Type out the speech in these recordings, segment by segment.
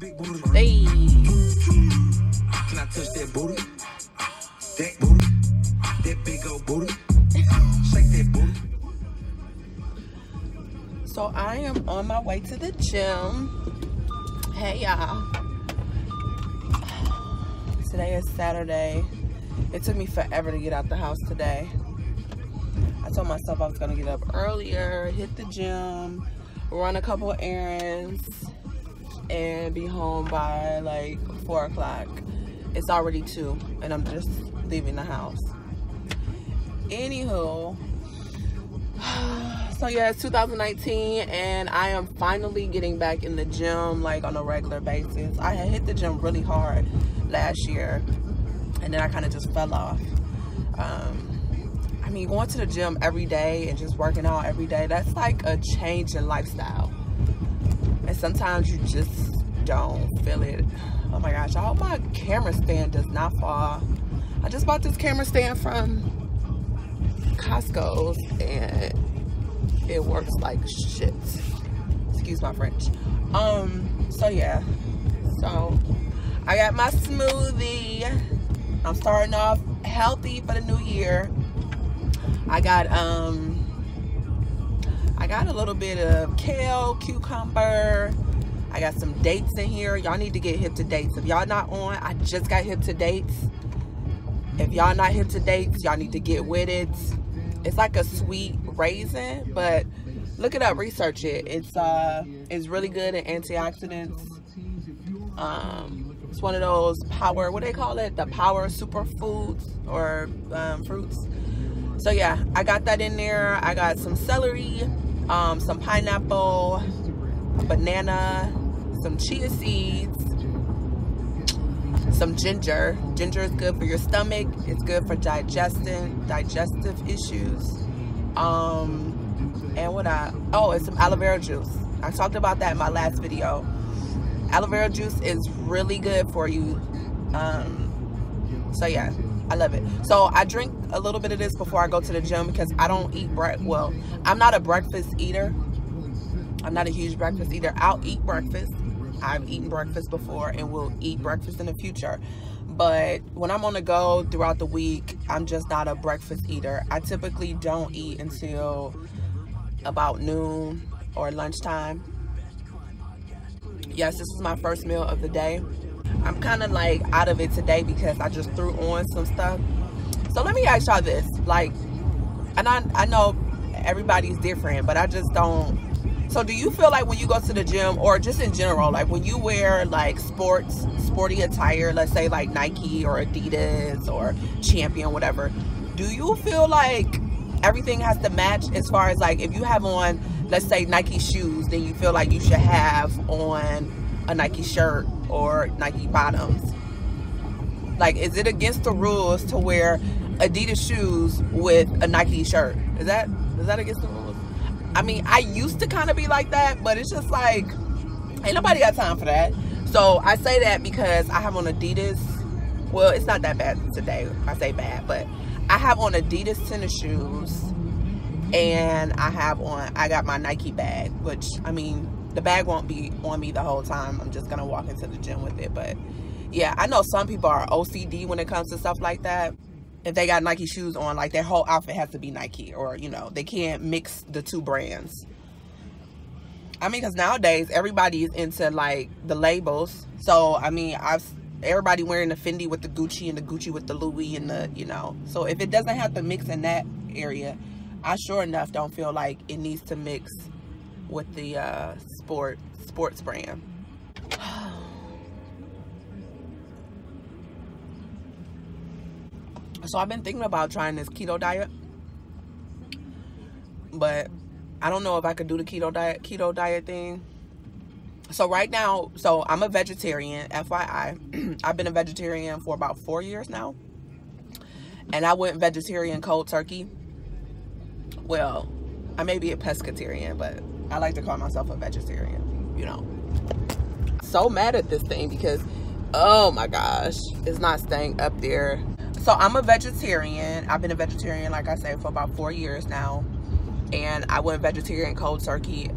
Hey. Can I touch that booty? That booty. That big old booty. Shake that booty. So I am on my way to the gym. Hey y'all. Today is Saturday. It took me forever to get out the house today. I told myself I was gonna get up earlier, hit the gym, run a couple errands, and be home by like 4 o'clock. It's already 2 and I'm just leaving the house. Anywho, so yeah, it's 2019 and I am finally getting back in the gym like on a regular basis. I had hit the gym really hard last year and then I kind of just fell off. I mean, going to the gym every day and just working out every day, that's like a change in lifestyle. And sometimes you just don't feel it. Oh my gosh, I hope my camera stand does not fall. I just bought this camera stand from Costco's and it works like shit. Excuse my French. So yeah. So I got my smoothie. I'm starting off healthy for the new year. I got a little bit of kale, cucumber. I got some dates in here. Y'all need to get hip to dates. If y'all not on, I just got hip to dates. If y'all not hip to dates, y'all need to get with it. It's like a sweet raisin, but look it up, research it. It's really good in antioxidants. It's one of those power, what they call it? The power superfoods or fruits. So yeah, I got that in there. I got some celery, some pineapple, banana, some chia seeds, some ginger. Ginger is good for your stomach. It's good for digestive issues. And what it's some aloe vera juice. I talked about that in my last video. Aloe vera juice is really good for you. So yeah, I love it. So I drink a little bit of this before I go to the gym because I don't eat well, I'm not a breakfast eater. I'm not a huge breakfast eater. I'll eat breakfast. I've eaten breakfast before and will eat breakfast in the future. But when I'm on the go throughout the week, I'm just not a breakfast eater. I typically don't eat until about noon or lunchtime. Yes, this is my first meal of the day. I'm kind of like out of it today because I just threw on some stuff. So let me ask y'all this. Like, and I know everybody's different, but I just don't. So do you feel like when you go to the gym or just in general, like when you wear like sporty attire, let's say like Nike or Adidas or Champion, whatever, do you feel like everything has to match as far as like if you have on, let's say Nike shoes, then you feel like you should have on a Nike shirt or Nike bottoms? Like, is it against the rules to wear Adidas shoes with a Nike shirt? Is that against the rules? I mean, I used to kind of be like that, but it's just like, ain't nobody got time for that. So I say that because I have on Adidas. Well, it's not that bad today. I say bad, but I have on Adidas tennis shoes and I got my Nike bag, which, I mean, the bag won't be on me the whole time. I'm just going to walk into the gym with it. But yeah, I know some people are OCD when it comes to stuff like that. If they got Nike shoes on, like their whole outfit has to be Nike, or, you know, they can't mix the two brands. I mean, because nowadays everybody is into like the labels. So, I mean, everybody wearing the Fenty with the Gucci and the Gucci with the Louis and the, you know. So if it doesn't have to mix in that area, I sure enough don't feel like it needs to mix with the sports brand. So I've been thinking about trying this keto diet, but I don't know if I could do the keto diet thing. So right now, so I'm a vegetarian, FYI. I've been a vegetarian for about 4 years now, and I went vegetarian cold turkey. Well, I may be a pescatarian, but I like to call myself a vegetarian, you know. So mad at this thing because, oh my gosh, it's not staying up there. So I'm a vegetarian. I've been a vegetarian, like I said, for about 4 years now. And I went vegetarian cold turkey.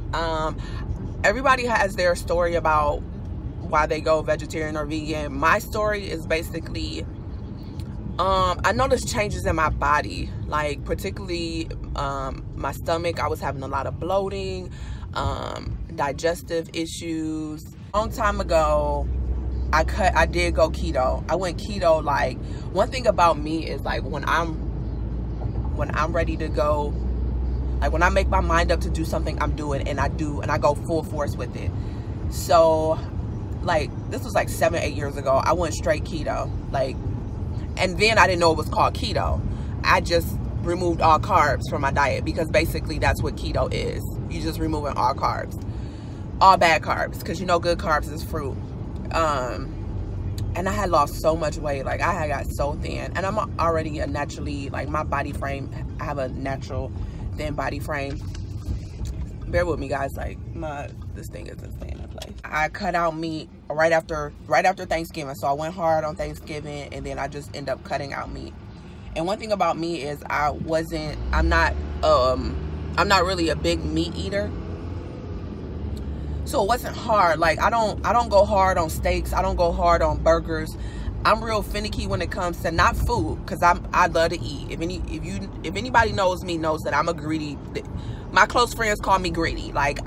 Everybody has their story about why they go vegetarian or vegan. My story is basically, I noticed changes in my body, like particularly my stomach. I was having a lot of bloating, digestive issues. A long time ago, I did go keto. I went keto. Like, one thing about me is, like, when I'm ready to go, like when I make my mind up to do something, I'm doing, and I go full force with it. So, like, this was like 7-8 years ago. I went straight keto, like, and then I didn't know it was called keto. I just removed all carbs from my diet, because basically that's what keto is. You just removing all carbs, all bad carbs, because you know good carbs is fruit. And I had lost so much weight. Like, I had got so thin, and I'm already a naturally, like, my body frame, I have a natural thin body frame. Bear with me, guys. Like, this thing isn't staying in place. I cut out meat right after Thanksgiving. So I went hard on Thanksgiving, and then I just end up cutting out meat. And one thing about me is I'm not really a big meat eater. So it wasn't hard. Like, I don't go hard on steaks. I don't go hard on burgers. I'm real finicky when it comes to not food, because I love to eat. If anybody knows me, knows that I'm a greedy. My close friends call me greedy. Like,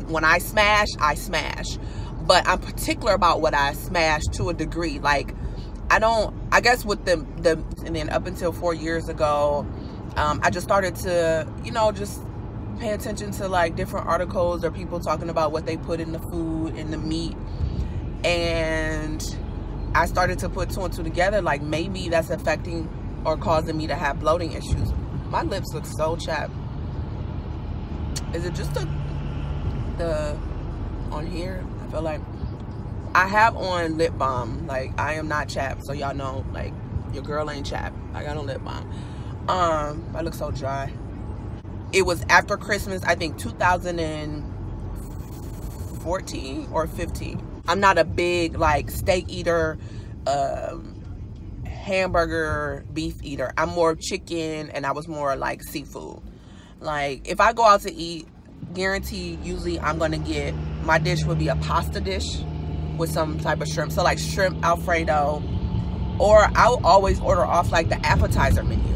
when I smash, I smash. But I'm particular about what I smash to a degree. Like, I guess with and then up until 4 years ago, I just started to, just pay attention to, like, different articles or people talking about what they put in the food, in the meat. And I started to put 2 and 2 together. Like, maybe that's affecting or causing me to have bloating issues. My lips look so chapped. Is it just the on here? I feel like I have on lip balm. Like, I am not chapped, so y'all know, like, your girl ain't chapped. I got on lip balm. I look so dry. It was after Christmas, I think 2014 or 15. I'm not a big, like, steak eater, hamburger, beef eater. I'm more chicken, and I was more like seafood. Like, if I go out to eat, guaranteed, usually I'm gonna get, my dish would be a pasta dish with some type of shrimp. So, like, shrimp Alfredo, or I'll always order off, like, the appetizer menu,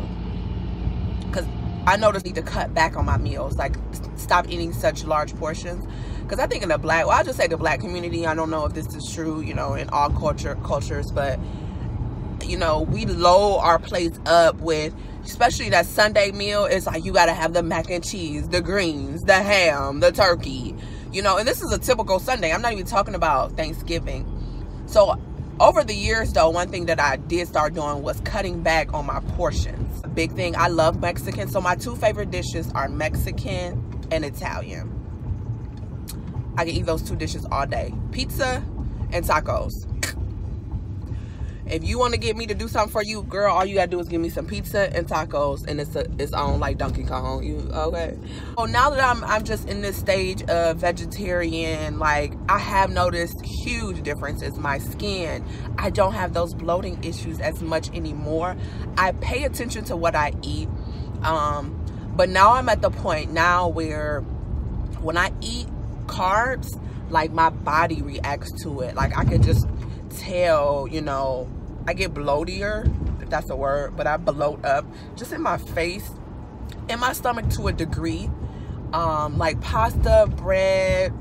because I noticed I need to cut back on my meals, like, stop eating such large portions. Because I think in the I'll just say the black community, I don't know if this is true, in all cultures, but, we load our plates up with, especially that Sunday meal. It's like, you got to have the mac and cheese, the greens, the ham, the turkey, and this is a typical Sunday. I'm not even talking about Thanksgiving. So over the years, though, one thing that I did start doing was cutting back on my portions. A big thing, I love Mexican. So my 2 favorite dishes are Mexican and Italian. I can eat those 2 dishes all day. Pizza and tacos. If you want to get me to do something for you, girl, all you gotta do is give me some pizza and tacos, and it's on like Donkey Kong. Okay? So now that I'm just in this stage of vegetarian, like, I have noticed huge differences. My skin, I don't have those bloating issues as much anymore. I pay attention to what I eat, but now I'm at the point now where when I eat carbs, like, my body reacts to it. Like, I could just tell, I get bloatier, if that's a word, but I bloat up just in my face, in my stomach to a degree. Like pasta, bread.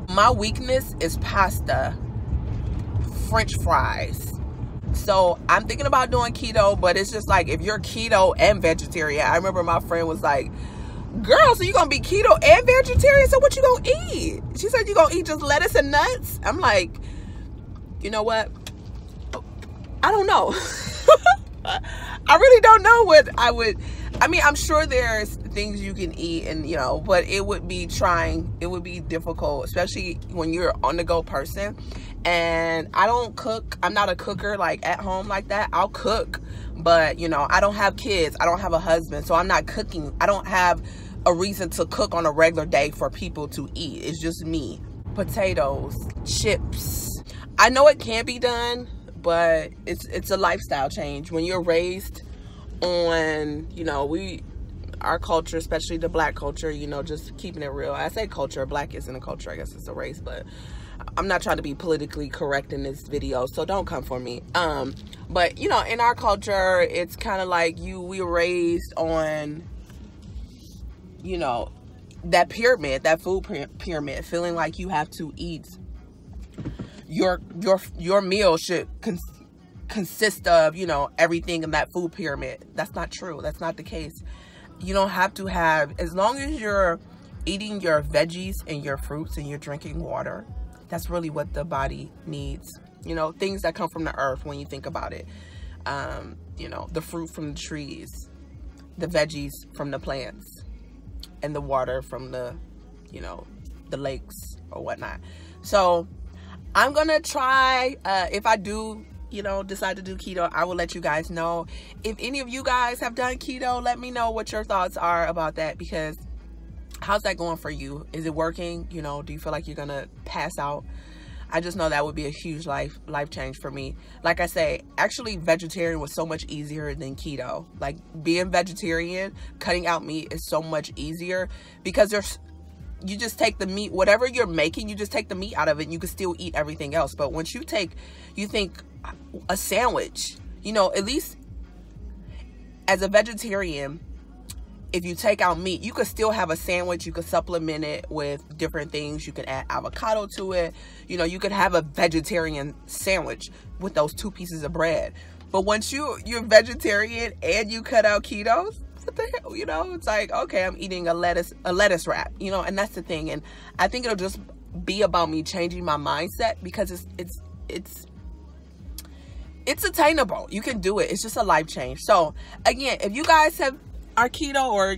My weakness is pasta, French fries. So I'm thinking about doing keto, but it's just like, if you're keto and vegetarian, I remember my friend was like, girl, so you gonna be keto and vegetarian? So what you gonna eat? She said, you gonna eat just lettuce and nuts? I'm like, you know what? I don't know. I really don't know what I would. I mean, I'm sure there's things you can eat, and but it would be difficult, especially when you're on the go person. And I don't cook. I'm not a cooker, like, at home like that. I'll cook, but I don't have kids. I don't have a husband, so I'm not cooking. I don't have a reason to cook on a regular day for people to eat. It's just me. Potatoes, chips. I know it can be done, but it's a lifestyle change. When you're raised on, our culture, especially the black culture, just keeping it real. I say culture, black isn't a culture, I guess it's a race, but I'm not trying to be politically correct in this video, so don't come for me. But you know, in our culture, it's kind of like we were raised on, you know, that pyramid, that food pyramid, feeling like you have to eat your meal should consist of, you know, everything in that food pyramid. That's not true. That's not the case. You don't have to have, as long as you're eating your veggies and your fruits and you're drinking water, that's really what the body needs. You know, things that come from the earth when you think about it. You know, the fruit from the trees, the veggies from the plants, and the water from the, you know, the lakes or whatnot. So I'm gonna try, if I do, you know, decide to do keto, I will let you guys know. If any of you guys have done keto, let me know what your thoughts are about that, because how's that going for you? Is it working? You know, do you feel like you're gonna pass out? I just know that would be a huge life change for me. Like I say, actually vegetarian was so much easier than keto. Like being vegetarian, cutting out meat is so much easier, because you just take the meat, whatever you're making, you just take the meat out of it and you can still eat everything else. But once you think a sandwich, you know, at least as a vegetarian, if you take out meat, you could still have a sandwich. You could supplement it with different things. You could add avocado to it. You know, you could have a vegetarian sandwich with those 2 pieces of bread. But once you're vegetarian and you cut out keto, what the hell, you know, it's like, okay, I'm eating a lettuce wrap, you know, and that's the thing. And I think it'll just be about me changing my mindset, because it's attainable. You can do it. It's just a life change. So again, if you guys are keto or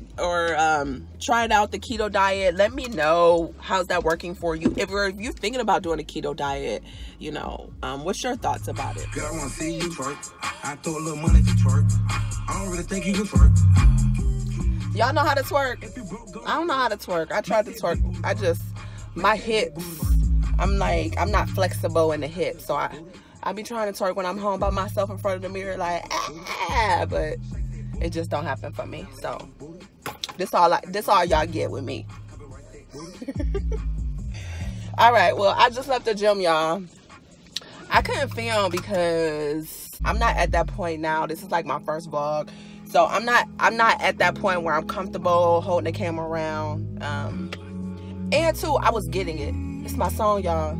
trying out the keto diet, let me know how's that working for you. If you're thinking about doing a keto diet, you know, what's your thoughts about it? Girl, I wanna see you twerk. I throw a little money to twerk. I don't really think you can twerk. Y'all know how to twerk? I don't know how to twerk. I tried to twerk. My hips, I'm not flexible in the hips. So I be trying to twerk when I'm home by myself in front of the mirror, like, but it just don't happen for me. So this all y'all get with me. All right, well, I just left the gym, y'all. I couldn't film because I'm not at that point now. This is like my first vlog. So I'm not at that point where I'm comfortable holding the camera around. And two, I was getting it. It's my song, y'all.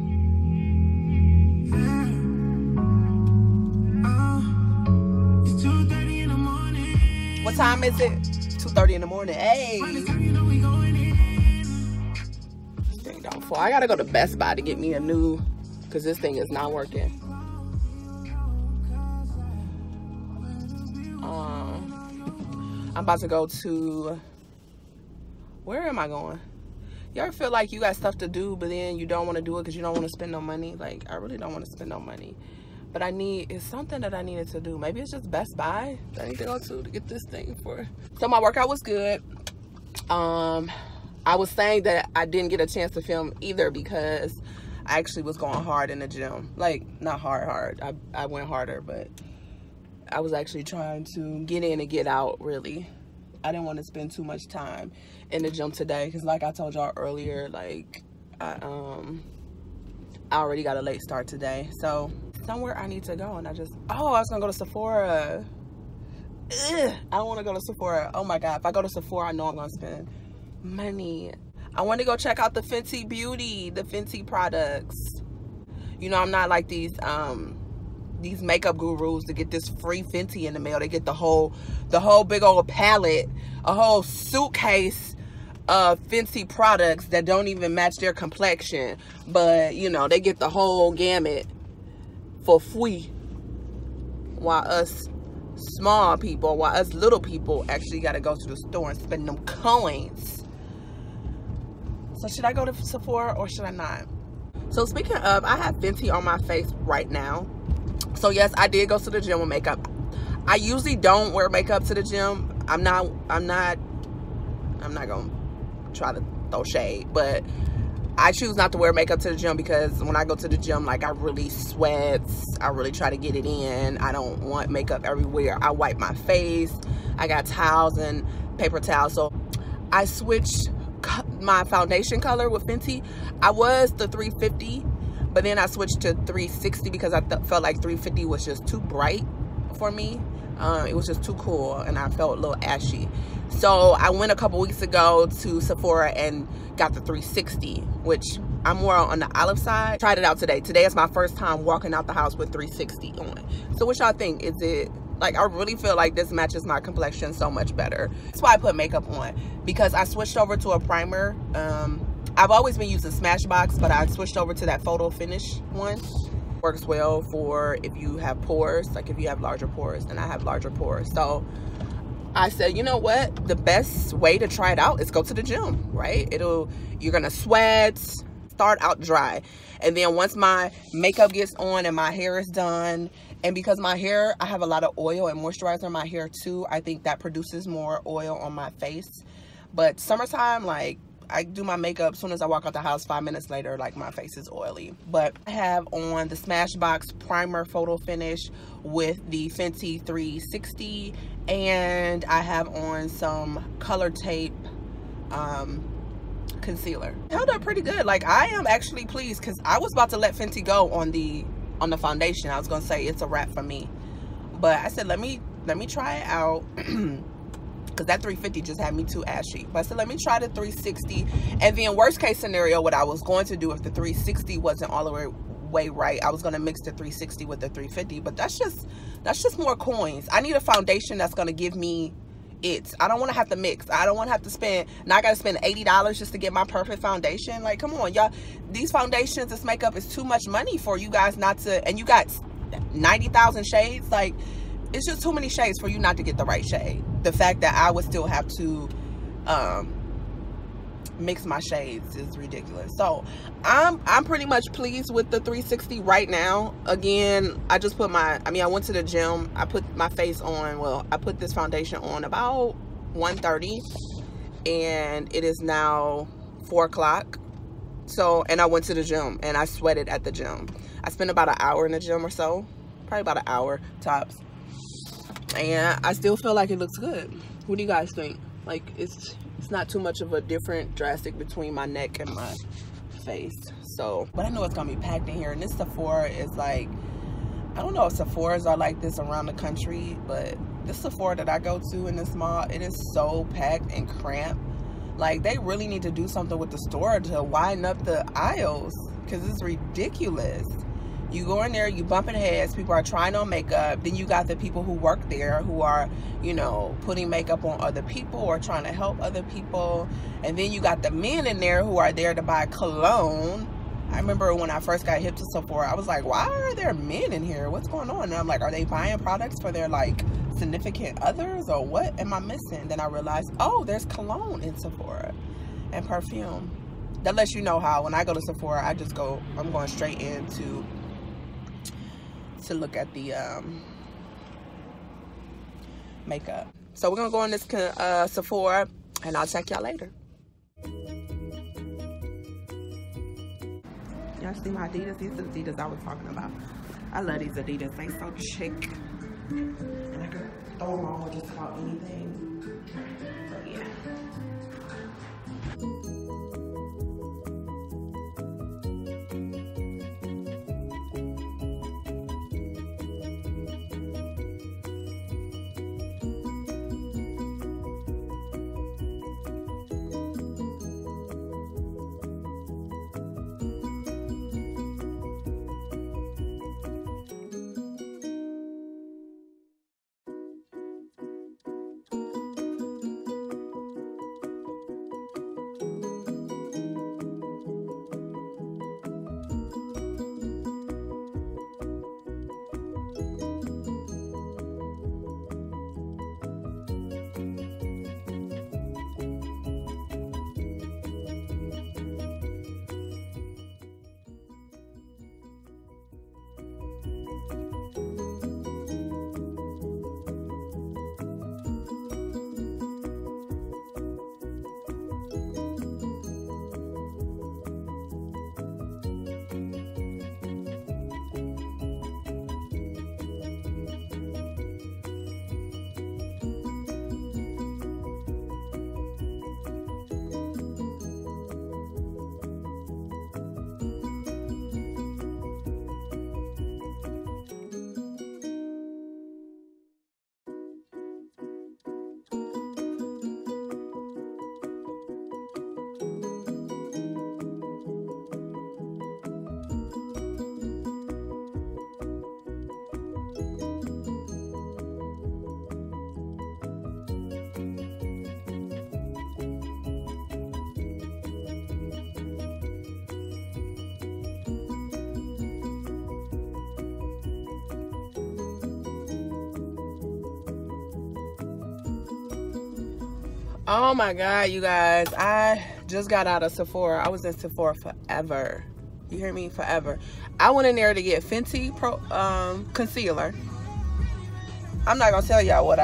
It's 2:30 in the morning. What time is it? 2:30 in the morning. Hey. Thing don't fall. I gotta go to Best Buy to get me a new, because this thing is not working. I'm about to go to, where am I going? You ever feel like you got stuff to do, but then you don't want to do it because you don't want to spend no money? Like, I really don't want to spend no money. But it's something that I needed to do. Maybe it's just Best Buy that I need to go to get this thing for. So my workout was good. I was saying that I didn't get a chance to film either because I actually was going hard in the gym. Like, not hard. I went harder, but I was actually trying to get in and get out, really. I didn't want to spend too much time in the gym today because, like I told y'all earlier, like, I already got a late start today. So somewhere I need to go, and I was gonna go to Sephora. Ugh, I don't want to go to Sephora. Oh my god, if I go to Sephora, I know I'm gonna spend money. I want to go check out the Fenty Beauty, the Fenty products. You know, I'm not like these makeup gurus to get this free Fenty in the mail. They get the whole big old palette, a whole suitcase of Fenty products that don't even match their complexion, but you know, they get the whole gamut for free, while us small people, while us little people actually got to go to the store and spend them coins. So should I go to Sephora or should I not? So speaking of, I have Fenty on my face right now. So yes, I did go to the gym with makeup. I usually don't wear makeup to the gym. I'm not gonna try to throw shade, but I choose not to wear makeup to the gym because when I go to the gym, like, I really sweat. I really try to get it in. I don't want makeup everywhere. I wipe my face. I got towels and paper towels. So I switched my foundation color with Fenty. I was the 350. But then I switched to 360 because I felt like 350 was just too bright for me. It was just too cool and I felt a little ashy. So I went a couple weeks ago to Sephora and got the 360, which I'm more on the olive side. Tried it out today. Today is my first time walking out the house with 360 on. So what y'all think? Is it, like, I really feel like this matches my complexion so much better. That's why I put makeup on, because I switched over to a primer. I've always been using Smashbox, but I switched over to that photo finish one. Works well for if you have pores, like if you have larger pores, and I have larger pores. So I said, you know what? The best way to try it out is go to the gym, right? You're gonna sweat, start out dry. And then once my makeup gets on and my hair is done, and because my hair, I have a lot of oil and moisturizer in my hair too, I think that produces more oil on my face. But summertime, like, I do my makeup as soon as I walk out the house. 5 minutes later, like, my face is oily. But I have on the Smashbox primer photo finish with the Fenty 360, and I have on some Color Tape concealer. Held up pretty good. Like, I am actually pleased, because I was about to let Fenty go on the foundation. I was gonna say it's a wrap for me, but I said let me try it out. Because that 350 just had me too ashy. But I said, let me try the 360. And then worst case scenario, what I was going to do if the 360 wasn't all the way right, I was going to mix the 360 with the 350. But that's just more coins. I need a foundation that's going to give me it. I don't want to have to mix. I don't want to have to spend, now I got to spend $80 just to get my perfect foundation. Like, come on, y'all. These foundations, this makeup is too much money for you guys not to, and you got 90,000 shades. Like, it's just too many shades for you not to get the right shade. The fact that I would still have to mix my shades is ridiculous. So I'm pretty much pleased with the 360 right now. Again, I just put I went to the gym. I put my face on, well, I put this foundation on about 1:30, and it is now 4 o'clock. So, and I went to the gym and I sweated at the gym. I spent about an hour in the gym or so, probably about an hour tops. And I still feel like it looks good. What do you guys think? Like, it's not too much of a different drastic between my neck and my face. So, but I know it's gonna be packed in here. And this Sephora is like, I don't know if Sephoras are like this around the country, but this Sephora that I go to in this mall, it is so packed and cramped. Like, they really need to do something with the store to widen up the aisles, because it's ridiculous. You go in there, you bumping heads, people are trying on makeup. Then you got the people who work there who are, you know, putting makeup on other people or trying to help other people. And then you got the men in there who are there to buy cologne. I remember when I first got hip to Sephora, I was like, why are there men in here? What's going on? And I'm like, are they buying products for their, like, significant others, or what am I missing? Then I realized, oh, there's cologne in Sephora and perfume. That lets you know how when I go to Sephora, I'm going straight into to look at the makeup. So we're gonna go in this Sephora, and I'll check y'all later. Y'all see my Adidas? These are the Adidas I was talking about. I love these Adidas. They so chic, and I could throw them on with just about anything. So yeah. Oh my God, you guys. I just got out of Sephora. I was in Sephora forever. You hear me? Forever. I went in there to get Fenty concealer. I'm not going to tell y'all what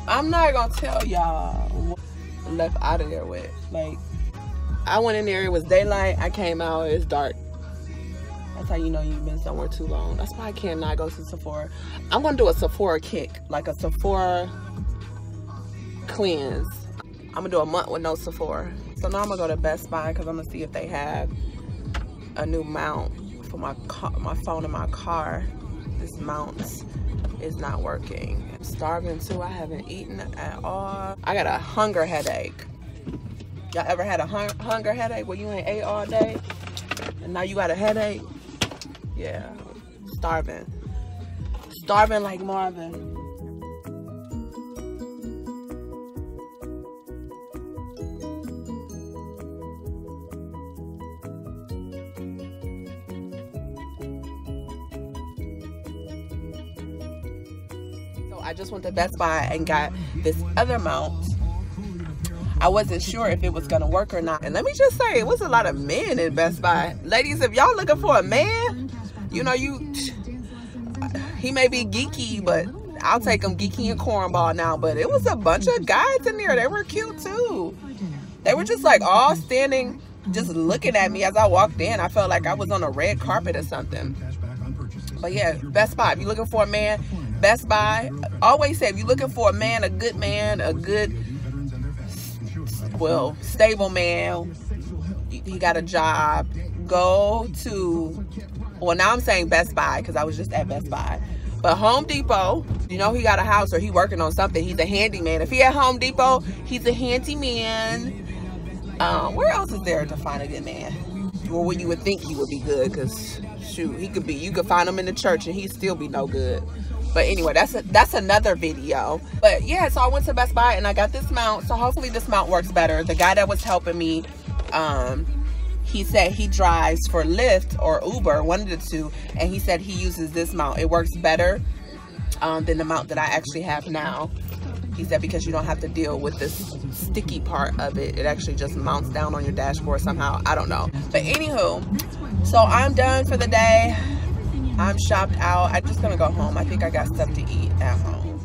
I'm not going to tell y'all what I left out of there with. Like, I went in there, it was daylight. I came out, it's dark. That's how you know you've been somewhere too long. That's why I cannot go to Sephora. I'm going to do a Sephora kick. Like a Sephora cleanse. I'm gonna do a month with no Sephora. So now I'm gonna go to Best Buy because I'm gonna see if they have a new mount for my phone in my car. This mount is not working. I'm starving too. I haven't eaten at all. I got a hunger headache. Y'all ever had a hunger headache where you ain't ate all day and now you got a headache? Yeah, starving like Marvin. I just went to Best Buy and got this other mount. I wasn't sure if it was gonna work or not. And let me just say, it was a lot of men in Best Buy. Ladies, if y'all looking for a man, you know, he may be geeky, but I'll take him geeky and cornball now. But it was a bunch of guys in there. They were cute too. They were just like all standing, just looking at me as I walked in. I felt like I was on a red carpet or something. But yeah, Best Buy, if you're looking for a man, Best Buy. Always say, if you're looking for a man, a good, well, stable man, he got a job, go to, well, now I'm saying Best Buy because I was just at Best Buy. But Home Depot, you know, he got a house or he working on something. He's a handyman. If he at Home Depot, he's a handyman. Where else is there to find a good man? Or where you would think he would be good, because shoot, he could be, you could find him in the church and he'd still be no good. But anyway, that's another video. But yeah, so I went to Best Buy and I got this mount. So hopefully this mount works better. The guy that was helping me, he said he drives for Lyft or Uber, one of the two, and he said he uses this mount. It works better than the mount that I actually have now. He said because you don't have to deal with this sticky part of it. It actually just mounts down on your dashboard somehow. I don't know. But anywho, so I'm done for the day. I'm shopped out. I'm just gonna go home. I think I got stuff to eat at home.